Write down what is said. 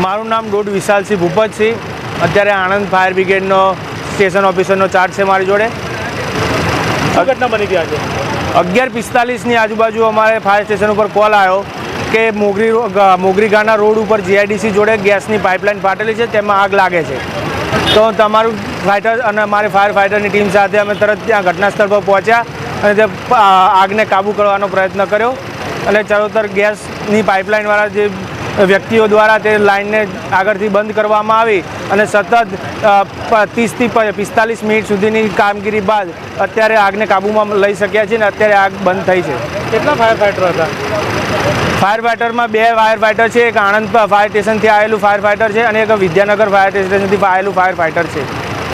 મારું નામ ડોડ વિશાલસિંહ ભૂપતસિંહ, અત્યારે આણંદ ફાયર બ્રિગેડનો સ્ટેશન ઓફિસરનો ચાર્જ છે મારી જોડે. ઘટના બની હતી આજે 11:45ની આજુબાજુ અમારે ફાયર સ્ટેશન ઉપર કોલ આવ્યો કે મોગરી ગાના રોડ ઉપર જીઆઈડીસી જોડે ગેસની પાઇપલાઇન ફાટેલી છે, તેમાં આગ લાગે છે. તો તમારું ફાઇટર અને અમારી ફાયર ફાઇટરની ટીમ સાથે અમે તરત ત્યાં ઘટના સ્થળ પર પહોંચ્યા અને તે આગને કાબૂ કરવાનો પ્રયત્ન કર્યો. અને ચરોતર ગેસની પાઇપલાઇનવાળા જે વ્યક્તિઓ દ્વારા તે લાઇનને આગળથી બંધ કરવામાં આવી અને સતત 30 થી 45 મિનિટ સુધીની કામગીરી બાદ અત્યારે આગને કાબૂમાં લઈ શક્યા છીએ અને અત્યારે આગ બંધ થઈ છે. કેટલા ફાયર ફાઇટર હતા? ફાયર ફાઇટરમાં 2 ફાયર ફાઇટર છે, એક આણંદ ફાયર સ્ટેશનથી આવેલું ફાયર ફાઇટર છે અને એક વિદ્યાનગર ફાયર સ્ટેશનથી આવેલું ફાયર ફાઇટર છે.